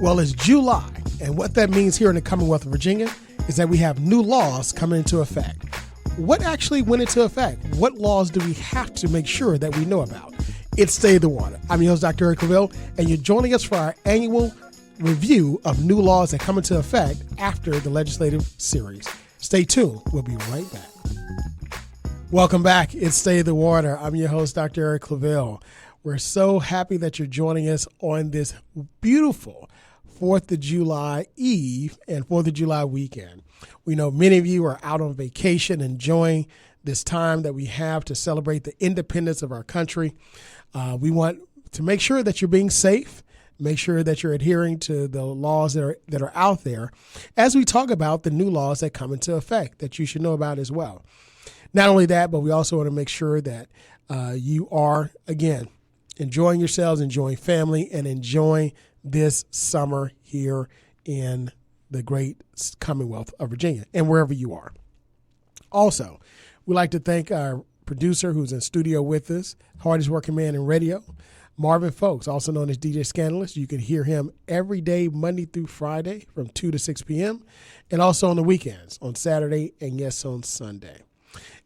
Well, it's July, and what that means here in the Commonwealth of Virginia is that we have new laws coming into effect. What actually went into effect? What laws do we have to make sure that we know about? It's Stay the Water. I'm your host, Dr. Eric Claville, and you're joining us for our annual review of new laws that come into effect after the legislative series. Stay tuned. We'll be right back. Welcome back. It's Stay the Water. I'm your host, Dr. Eric Claville. We're so happy that you're joining us on this beautiful 4th of July Eve and 4th of July weekend. We know many of you are out on vacation enjoying this time that we have to celebrate the independence of our country. We want to make sure that you're being safe, make sure that you're adhering to the laws that are out there as we talk about the new laws that come into effect that you should know about as well. Not only that, but we also want to make sure that you are, again, enjoying yourselves, enjoying family, and enjoying this summer here in the great Commonwealth of Virginia and wherever you are. Also, we'd like to thank our producer who's in studio with us, hardest working man in radio, Marvin Folks, also known as DJ Scandalous. You can hear him every day, Monday through Friday from 2 to 6 p.m. and also on the weekends, on Saturday and yes, on Sunday.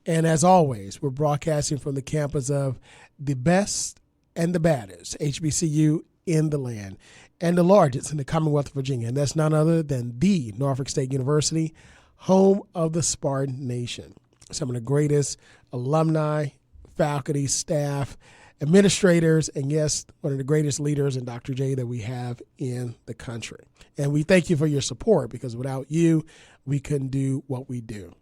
And as always, we're broadcasting from the campus of the best and the baddest HBCU in the land and the largest in the Commonwealth of Virginia. And that's none other than the Norfolk State University, home of the Spartan Nation. Some of the greatest alumni, faculty, staff, administrators, and yes, one of the greatest leaders in Dr. J that we have in the country. And we thank you for your support because without you, we couldn't do what we do.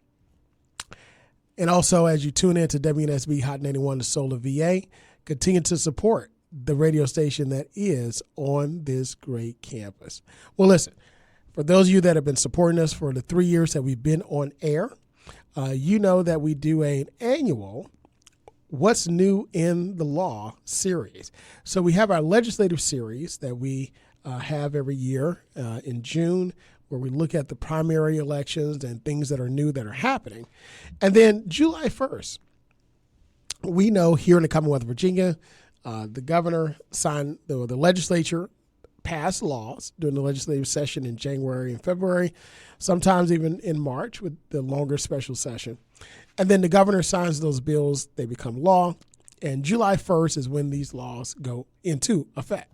And also, as you tune in to WNSB Hot 91, the Soul of VA, continue to support the radio station that is on this great campus. Well, listen, for those of you that have been supporting us for the 3 years that we've been on air, you know that we do an annual What's New in the Law series. So we have our legislative series that we have every year in June, where we look at the primary elections and things that are new that are happening. And then July 1st, we know here in the Commonwealth of Virginia, the governor signed, the legislature passed laws during the legislative session in January and February, sometimes even in March with the longer special session. And then the governor signs those bills, they become law, and July 1st is when these laws go into effect.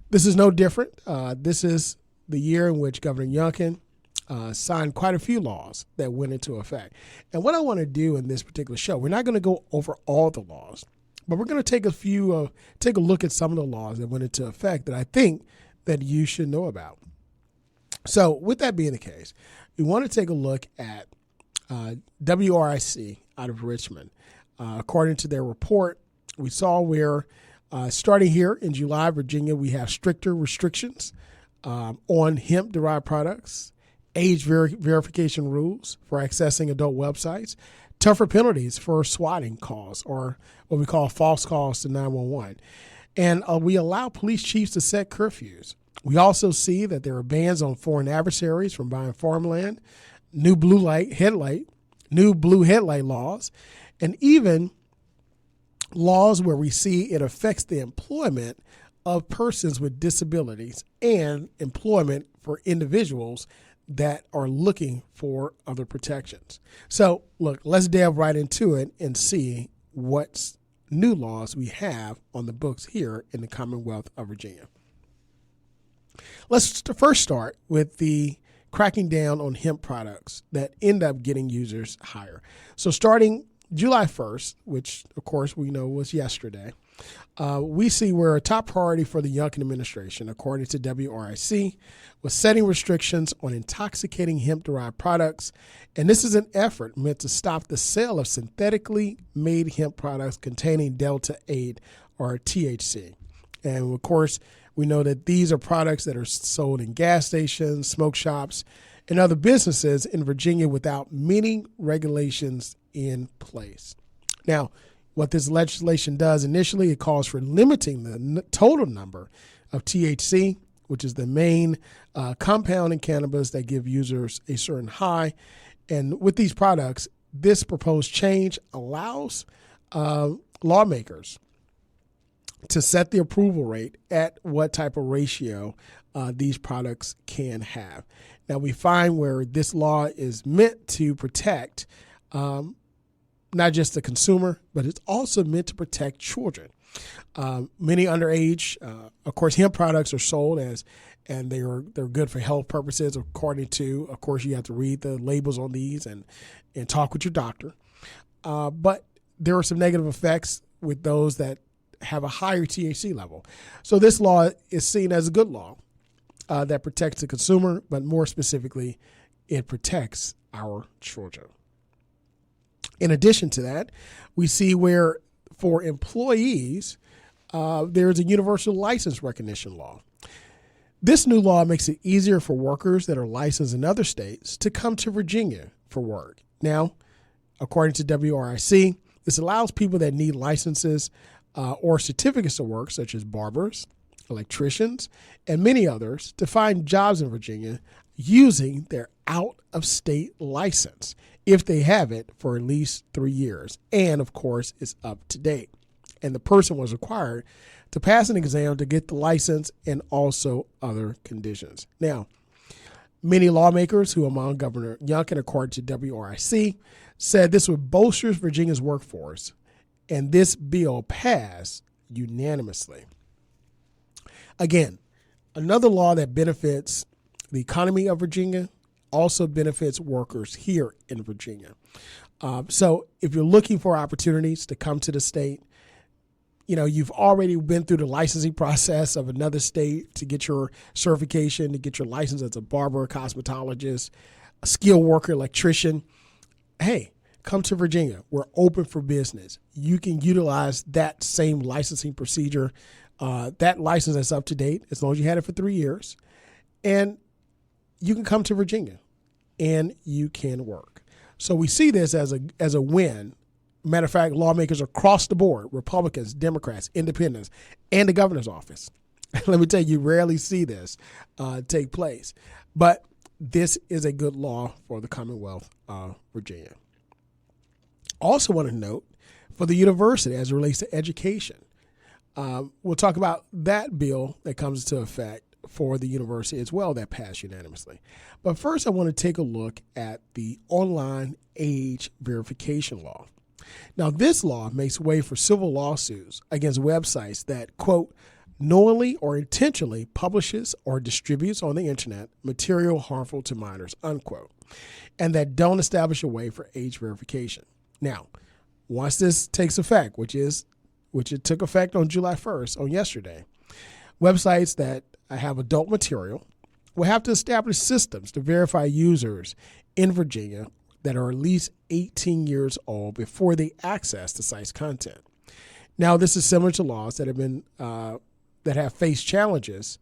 This is no different. This is the year in which Governor Youngkin signed quite a few laws that went into effect. And what I want to do in this particular show, we're not going to go over all the laws, but we're going to take a look at some of the laws that went into effect that I think that you should know about. So with that being the case, we want to take a look at WRIC out of Richmond. According to their report, we saw where starting here in July, Virginia, we have stricter restrictions on hemp-derived products, age verification rules for accessing adult websites, tougher penalties for swatting calls or what we call false calls to 911. And we allow police chiefs to set curfews. We also see that there are bans on foreign adversaries from buying farmland, new blue headlight laws, and even laws where we see it affects the employment of persons with disabilities and employment for individuals that are looking for other protections. So, look, let's delve right into it and see what new laws we have on the books here in the Commonwealth of Virginia. Let's first start with the cracking down on hemp products that end up getting users higher. So starting July 1st, which of course we know was yesterday, we see where a top priority for the Youngkin administration, according to WRIC, was setting restrictions on intoxicating hemp-derived products. And this is an effort meant to stop the sale of synthetically made hemp products containing Delta-8 or THC. And of course, we know that these are products that are sold in gas stations, smoke shops, and other businesses in Virginia without many regulations in place. Now, what this legislation does initially, it calls for limiting the total number of THC, which is the main compound in cannabis that give users a certain high. And with these products, this proposed change allows lawmakers to set the approval rate at what type of ratio these products can have. Now, we find where this law is meant to protect not just the consumer, but it's also meant to protect children. Many underage, of course, hemp products are sold and they're good for health purposes. According to, of course, you have to read the labels on these and talk with your doctor. But there are some negative effects with those that have a higher THC level. So this law is seen as a good law that protects the consumer, but more specifically, it protects our children. In addition to that, we see where for employees, there's a universal license recognition law. This new law makes it easier for workers that are licensed in other states to come to Virginia for work. Now, according to WRIC, this allows people that need licenses or certificates of work, such as barbers, electricians, and many others, to find jobs in Virginia using their out-of-state license if they have it for at least 3 years. And, of course, it's up to date. And the person was required to pass an exam to get the license and also other conditions. Now, many lawmakers, who among Governor Youngkin, according to WRIC, said this would bolster Virginia's workforce, and this bill passed unanimously. Again, another law that benefits the economy of Virginia also benefits workers here in Virginia. So if you're looking for opportunities to come to the state, you've already been through the licensing process of another state to get your certification, to get your license as a barber, cosmetologist, a skilled worker, electrician. Hey, come to Virginia. We're open for business. You can utilize that same licensing procedure. That license is up to date as long as you had it for 3 years. And you can come to Virginia and you can work. So we see this as a win. Matter of fact, lawmakers across the board, Republicans, Democrats, Independents, and the governor's office. Let me tell you, rarely see this take place. But this is a good law for the Commonwealth of Virginia. Also want to note for the university as it relates to education. We'll talk about that bill that comes into effect for the university as well that passed unanimously. But first, I want to take a look at the online age verification law. Now, this law makes way for civil lawsuits against websites that, quote, knowingly or intentionally publishes or distributes on the internet material harmful to minors, unquote, and that don't establish a way for age verification. Now, once this takes effect, which it took effect on July 1st, on yesterday, websites that have adult material will have to establish systems to verify users in Virginia that are at least 18 years old before they access the site's content. Now, this is similar to laws that have faced challenges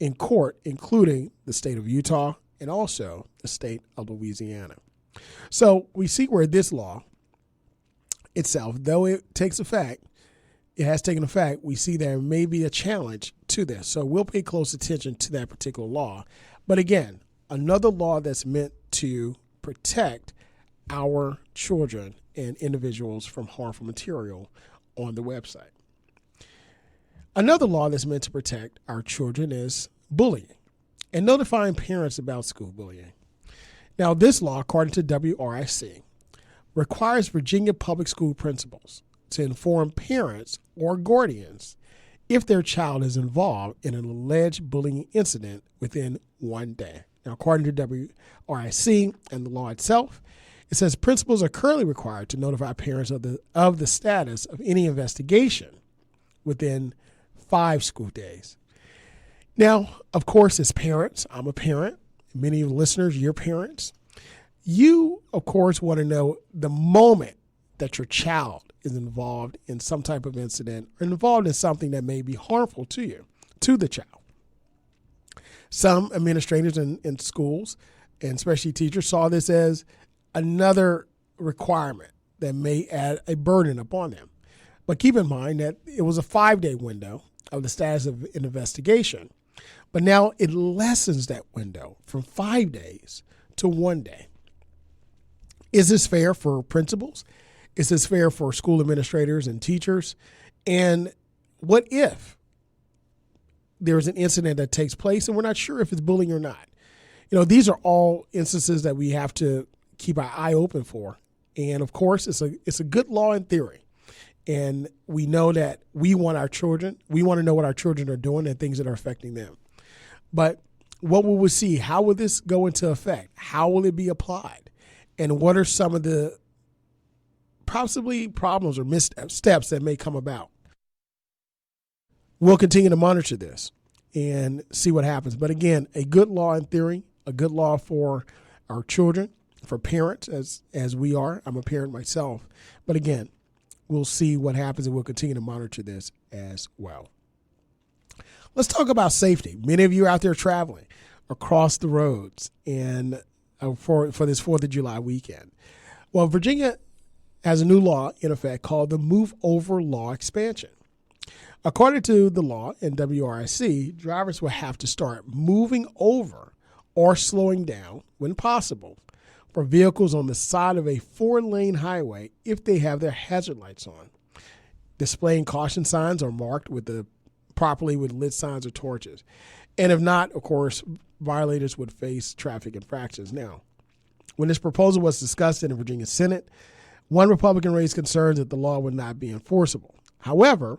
in court, including the state of Utah and also the state of Louisiana. So we see where this law itself, though it takes effect, it has taken effect, we see there may be a challenge to this. So we'll pay close attention to that particular law. But again, another law that's meant to protect our children and individuals from harmful material on the website. Another law that's meant to protect our children is bullying and notifying parents about school bullying. Now, this law, according to WRIC, requires Virginia public school principals to inform parents or guardians if their child is involved in an alleged bullying incident within 1 day. Now, according to WRIC and the law itself, it says principals are currently required to notify parents of the status of any investigation within 5 school days. Now, of course, as parents, I'm a parent. Many of the listeners, you're parents. You, of course, want to know the moment that your child is involved in some type of incident or involved in something that may be harmful to you, to the child. Some administrators in schools, and especially teachers, saw this as another requirement that may add a burden upon them. But keep in mind that it was a 5-day window of the status of an investigation. But now it lessens that window from 5 days to 1 day. Is this fair for principals? Is this fair for school administrators and teachers? And what if there's an incident that takes place and we're not sure if it's bullying or not? These are all instances that we have to keep our eye open for. And of course, it's a good law in theory. And we know that we want to know what our children are doing and things that are affecting them. But what will we see? How will this go into effect? How will it be applied? And what are some of the possibly problems or missteps that may come about? We'll continue to monitor this and see what happens. But again, a good law in theory, a good law for our children, for parents as we are. I'm a parent myself. But again, we'll see what happens and we'll continue to monitor this as well. Let's talk about safety. Many of you are out there traveling across the roads and for this 4th of July weekend. Well, Virginia has a new law in effect called the Move Over Law Expansion. According to the law in WRIC, drivers will have to start moving over or slowing down when possible for vehicles on the side of a 4-lane highway if they have their hazard lights on, displaying caution signs or marked properly with lit signs or torches. And if not, of course, violators would face traffic infractions. Now, when this proposal was discussed in the Virginia Senate, one Republican raised concerns that the law would not be enforceable. However,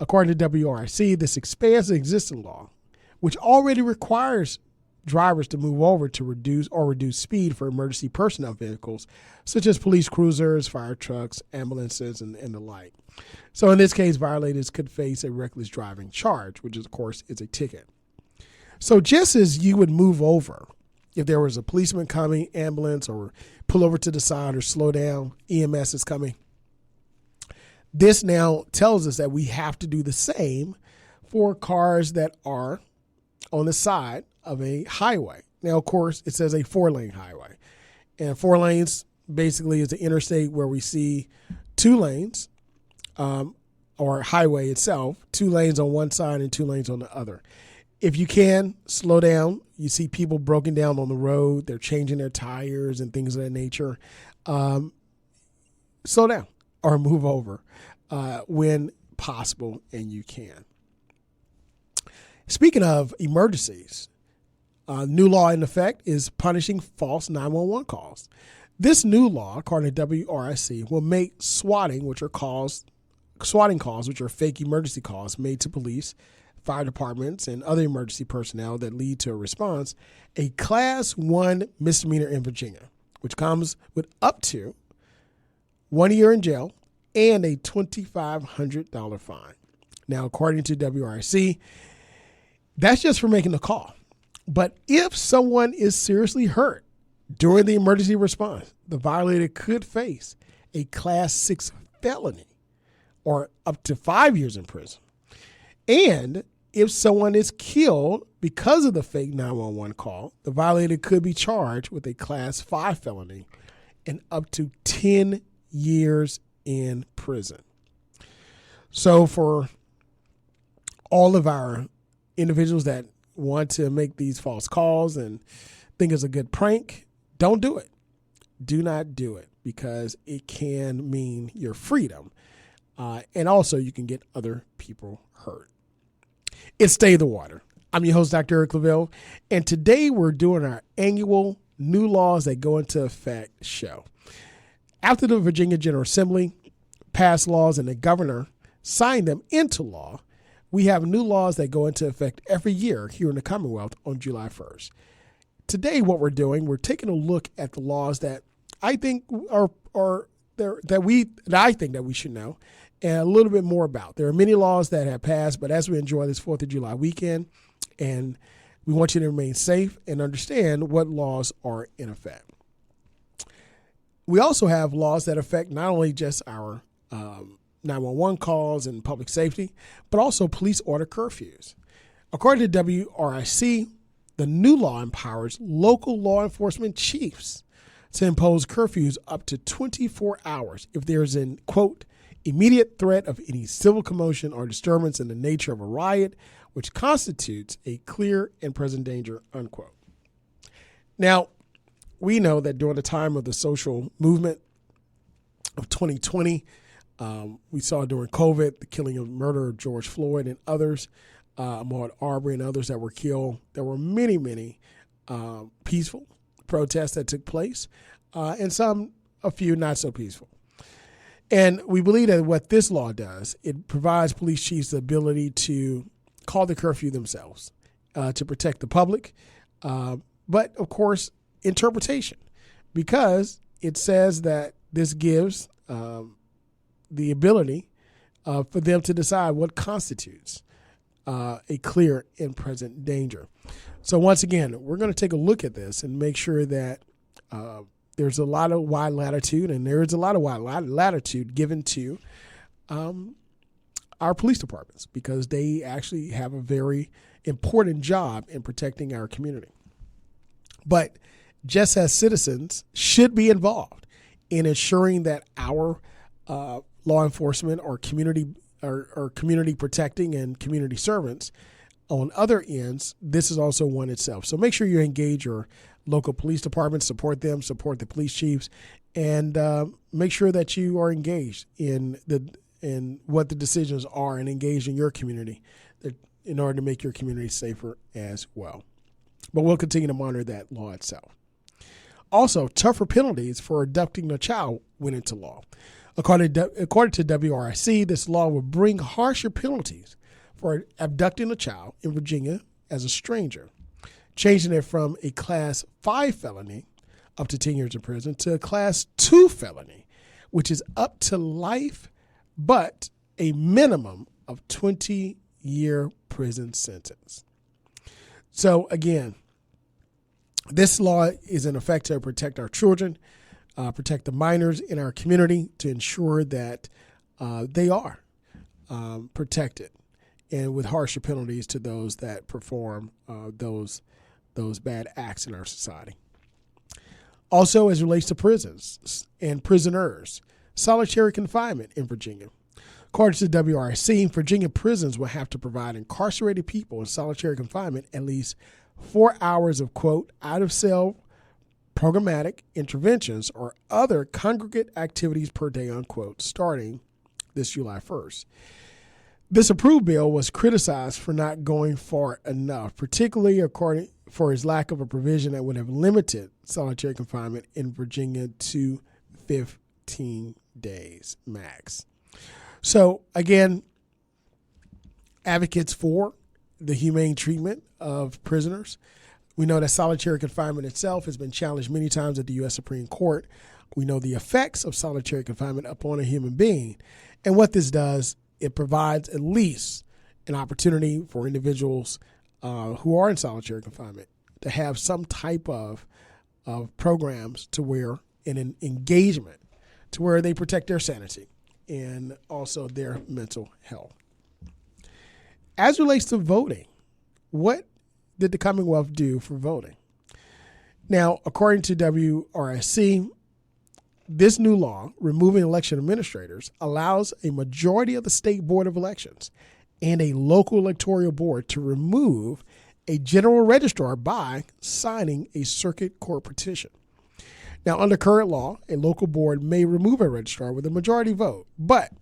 according to WRIC, this expands the existing law, which already requires drivers to move over to reduce speed for emergency personnel vehicles, such as police cruisers, fire trucks, ambulances, and the like. So in this case, violators could face a reckless driving charge, which of course is a ticket. So just as you would move over if there was a policeman coming, ambulance, or pull over to the side or slow down, EMS is coming, this now tells us that we have to do the same for cars that are on the side of a highway. Now, of course, it says a 4-lane highway. And 4 lanes basically is the interstate where we see 2 lanes, or highway itself, 2 lanes on one side and 2 lanes on the other. If you can, slow down. You see people broken down on the road. They're changing their tires and things of that nature. Slow down or move over when possible and you can. Speaking of emergencies, new law in effect is punishing false 911 calls. This new law, according to WRIC, will make swatting calls, which are fake emergency calls made to police, fire departments, and other emergency personnel that lead to a response, a Class 1 misdemeanor in Virginia, which comes with up to 1 year in jail and a $2,500 fine. Now, according to WRIC, that's just for making the call. But if someone is seriously hurt during the emergency response, the violator could face a Class 6 felony or up to 5 years in prison. And if someone is killed because of the fake 911 call, the violator could be charged with a Class 5 felony and up to 10 years in prison. So for all of our individuals that want to make these false calls and think it's a good prank, don't do it. Do not do it, because it can mean your freedom. And also you can get other people hurt. It's Stay the Water. I'm your host, Dr. Eric Lavelle, and today we're doing our annual New Laws That Go Into Effect show. After the Virginia General Assembly passed laws and the governor signed them into law, we have new laws that go into effect every year here in the Commonwealth on July 1st. Today, what we're doing, we're taking a look at the laws that I think I think that we should know and a little bit more about. There are many laws that have passed, but as we enjoy this 4th of July weekend, and we want you to remain safe and understand what laws are in effect. We also have laws that affect not only just our 911 calls and public safety, but also police order curfews. According to WRIC, the new law empowers local law enforcement chiefs to impose curfews up to 24 hours if there is an, quote, immediate threat of any civil commotion or disturbance in the nature of a riot, which constitutes a clear and present danger, unquote. Now, we know that during the time of the social movement of 2020, We saw during COVID the killing of murder of George Floyd and others, Ahmaud Arbery and others that were killed. There were many, many peaceful protests that took place, and a few not so peaceful. And we believe that what this law does, it provides police chiefs the ability to call the curfew themselves to protect the public, but of course, interpretation, because it says that this gives the ability for them to decide what constitutes a clear and present danger. So once again, we're going to take a look at this and make sure that there's a lot of wide latitude, and there is a lot of wide latitude given to our police departments, because they actually have a very important job in protecting our community. But just as citizens should be involved in ensuring that our law enforcement or community protecting and community servants on other ends, this is also one itself. So make sure you engage your local police departments, support them, support the police chiefs, and make sure that you are engaged in what the decisions are and engaged in your community in order to make your community safer as well. But we'll continue to monitor that law itself. Also, tougher penalties for abducting a child went into law. According to WRIC, this law will bring harsher penalties for abducting a child in Virginia as a stranger, changing it from a Class 5 felony, up to 10 years in prison, to a Class 2 felony, which is up to life, but a minimum of 20-year prison sentence. So again, this law is in effect to protect our children, protect the minors in our community, to ensure that they are protected, and with harsher penalties to those that perform those bad acts in our society. Also, as it relates to prisons and prisoners, solitary confinement in Virginia. According to WRC, Virginia prisons will have to provide incarcerated people in solitary confinement at least 4 hours of, quote, out-of-cell programmatic interventions or other congregate activities per day, unquote, starting this July 1st. This approved bill was criticized for not going far enough, particularly for its lack of a provision that would have limited solitary confinement in Virginia to 15 days max. So again, advocates for the humane treatment of prisoners. We know that solitary confinement itself has been challenged many times at the U.S. Supreme Court. We know the effects of solitary confinement upon a human being. And what this does, it provides at least an opportunity for individuals who are in solitary confinement to have some type of programs to where, in an engagement, to where they protect their sanity and also their mental health. As it relates to voting, what did the Commonwealth do for voting? Now, according to WRSC, this new law, removing election administrators, allows a majority of the state board of elections and a local electoral board to remove a general registrar by signing a circuit court petition. Now, under current law, a local board may remove a registrar with a majority vote, but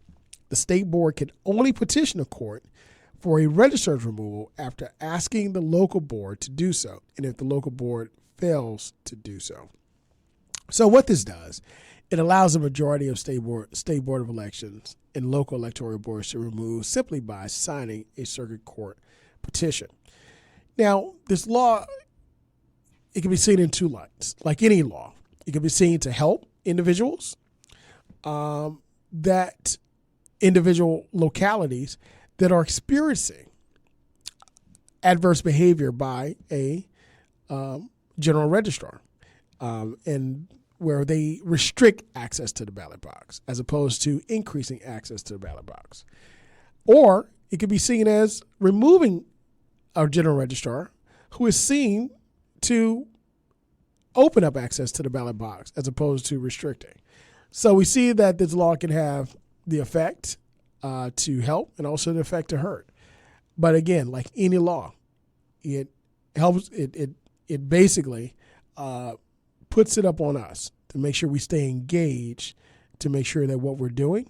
the state board can only petition a court for a registrar's removal after asking the local board to do so, and if the local board fails to do so. So what this does, it allows a majority of state board of elections and local electoral boards to remove simply by signing a circuit court petition. Now, this law, it can be seen in two lights. Like any law, it can be seen to help individuals, that individual localities that are experiencing adverse behavior by a general registrar, and where they restrict access to the ballot box as opposed to increasing access to the ballot box. Or it could be seen as removing a general registrar who is seen to open up access to the ballot box as opposed to restricting. So we see that this law can have the effect to help and also the effect to hurt. But again, like any law, it helps. It basically puts it up on us to make sure we stay engaged, to make sure that what we're doing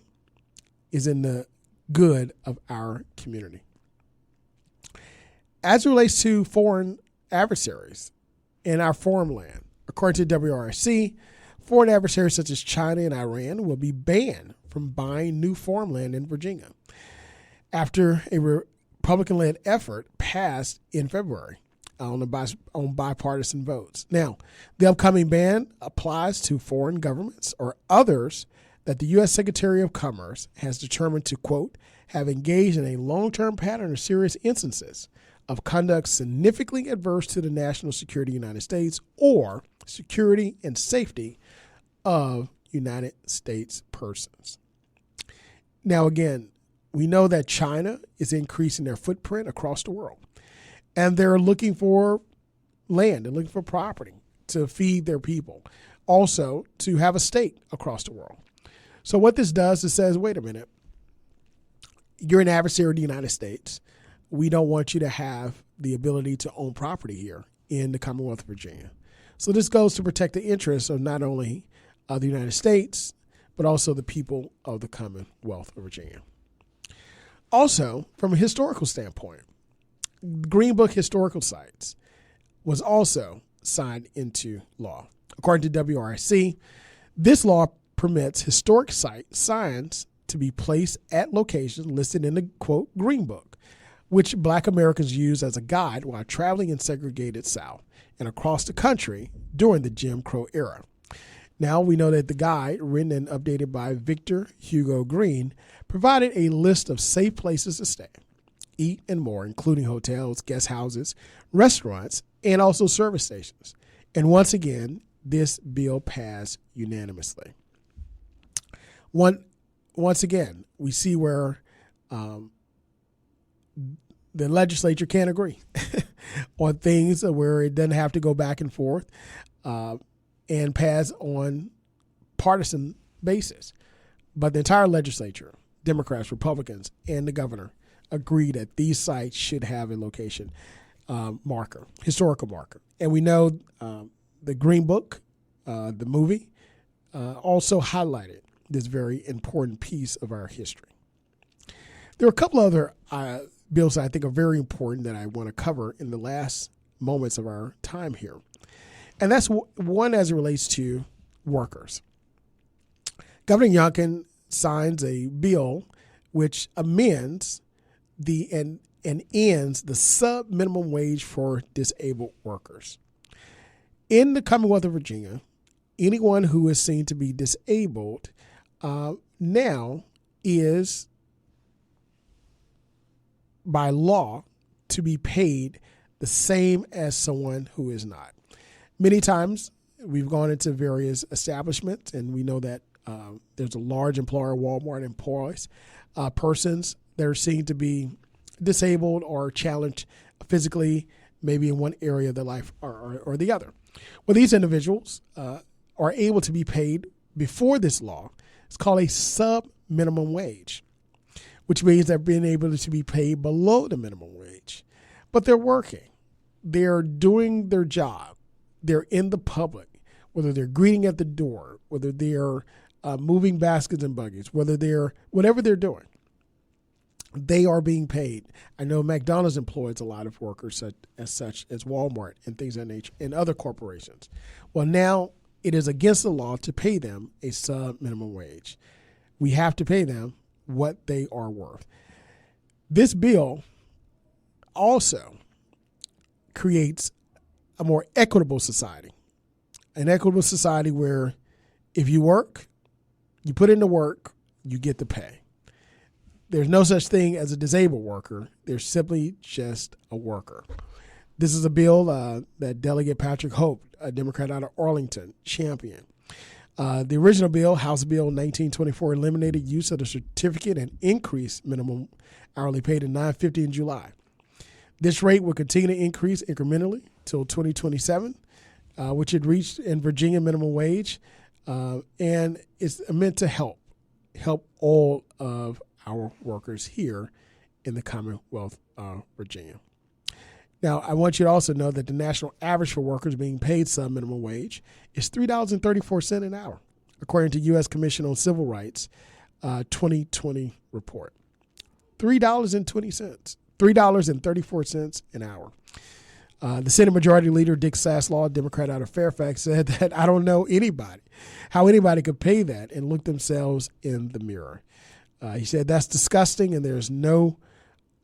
is in the good of our community. As it relates to foreign adversaries in our farmland, according to WRC, foreign adversaries such as China and Iran will be banned from buying new farmland in Virginia after a Republican-led effort passed in February on bipartisan votes. Now, the upcoming ban applies to foreign governments or others that the U.S. Secretary of Commerce has determined to, quote, have engaged in a long-term pattern of serious instances of conduct significantly adverse to the national security of the United States or security and safety of United States persons. Now, again, we know that China is increasing their footprint across the world, and they're looking for land, they're looking for property to feed their people, also to have a state across the world. So what this does is says, wait a minute, you're an adversary of the United States. We don't want you to have the ability to own property here in the Commonwealth of Virginia. So this goes to protect the interests of not only the United States, but also the people of the Commonwealth of Virginia. Also, from a historical standpoint, Green Book historical sites was also signed into law. According to WRC, this law permits historic signs to be placed at locations listed in the, quote, Green Book, which Black Americans used as a guide while traveling in segregated South and across the country during the Jim Crow era. Now we know that the guide, written and updated by Victor Hugo Green, provided a list of safe places to stay, eat, and more, including hotels, guest houses, restaurants, and also service stations. And once again, this bill passed unanimously. Once again, we see where the legislature can't agree on things where it doesn't have to go back and forth and pass on partisan basis. But the entire legislature, Democrats, Republicans, and the governor agree that these sites should have a location marker, historical marker. And we know the Green Book, the movie, also highlighted this very important piece of our history. There are a couple other bills that I think are very important that I want to cover in the last moments of our time here. And that's one as it relates to workers. Governor Youngkin signs a bill which amends and ends the sub-minimum wage for disabled workers. In the Commonwealth of Virginia, anyone who is seen to be disabled now is, by law, to be paid the same as someone who is not. Many times we've gone into various establishments and we know that there's a large employer, Walmart, employs persons that are seen to be disabled or challenged physically, maybe in one area of their life or the other. Well, these individuals are able to be paid before this law. It's called a sub-minimum wage, which means they're being able to be paid below the minimum wage. But they're working. They're doing their job. They're in the public, whether they're greeting at the door, whether they're moving baskets and buggies, whatever they're doing, they are being paid. I know McDonald's employs a lot of workers such as Walmart and things of that nature and other corporations. Well, now it is against the law to pay them a sub-minimum wage. We have to pay them what they are worth. This bill also creates a more equitable society, an equitable society where if you work, you put in the work, you get the pay. There's no such thing as a disabled worker. There's simply just a worker. This is a bill that Delegate Patrick Hope, a Democrat out of Arlington, championed. The original bill, House Bill 1924, eliminated use of the certificate and increased minimum hourly pay to $9.50 in July. This rate will continue to increase incrementally till 2027, which it reached in Virginia minimum wage, and it's meant to help all of our workers here in the Commonwealth of Virginia. Now, I want you to also know that the national average for workers being paid sub-minimum wage is $3.34 an hour. According to U.S. Commission on Civil Rights, 2020 report. $3.20, $3.34 an hour. The Senate Majority Leader, Dick Saslaw, Democrat out of Fairfax, said that I don't know how anybody could pay that and look themselves in the mirror. He said that's disgusting and there's no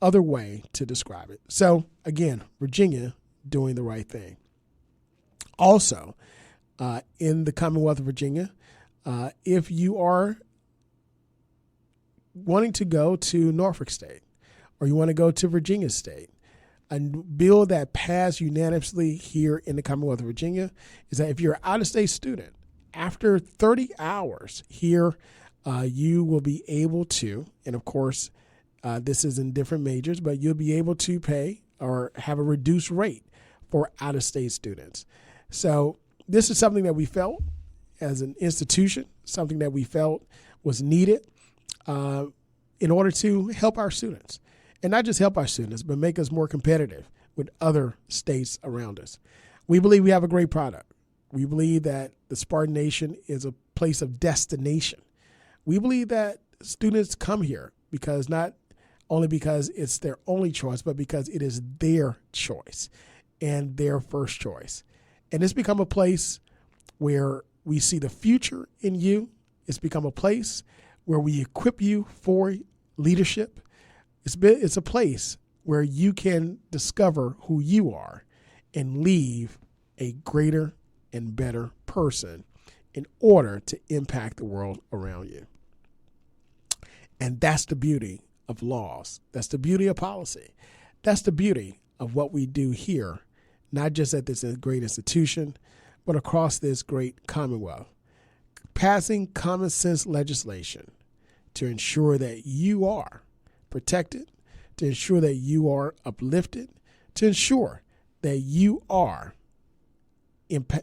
other way to describe it. So, again, Virginia doing the right thing. Also, in the Commonwealth of Virginia, if you are wanting to go to Norfolk State or you want to go to Virginia State, a bill that passed unanimously here in the Commonwealth of Virginia is that if you're an out-of-state student, after 30 hours here, you will be able to, and of course, this is in different majors, but you'll be able to pay or have a reduced rate for out-of-state students. So this is something that we felt as an institution, something that we felt was needed in order to help our students. And not just help our students, but make us more competitive with other states around us. We believe we have a great product. We believe that the Spartan Nation is a place of destination. We believe that students come here because not only because it's their only choice, but because it is their choice and their first choice. And it's become a place where we see the future in you. It's become a place where we equip you for leadership. It's a place where you can discover who you are and leave a greater and better person in order to impact the world around you. And that's the beauty of laws. That's the beauty of policy. That's the beauty of what we do here, not just at this great institution, but across this great Commonwealth. Passing common sense legislation to ensure that you are protected, to ensure that you are uplifted, to ensure that you are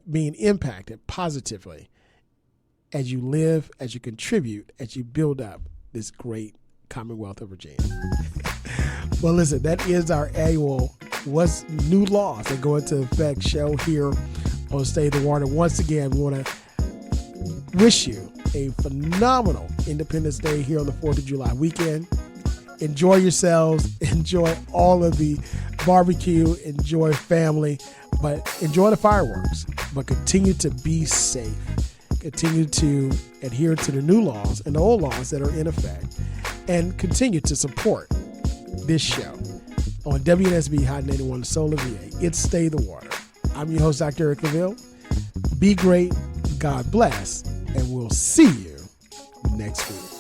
being impacted positively as you live, as you contribute, as you build up this great Commonwealth of Virginia. Well, listen, that is our annual What's New Laws that go into effect show here on Stay the Water. Once again, we want to wish you a phenomenal Independence Day here on the 4th of July weekend. Enjoy yourselves. Enjoy all of the barbecue. Enjoy family. But enjoy the fireworks. But continue to be safe. Continue to adhere to the new laws and the old laws that are in effect. And continue to support this show on WNSB Hot 91 Solar VA. It's Stay the Water. I'm your host, Dr. Eric LaVille. Be great. God bless. And we'll see you next week.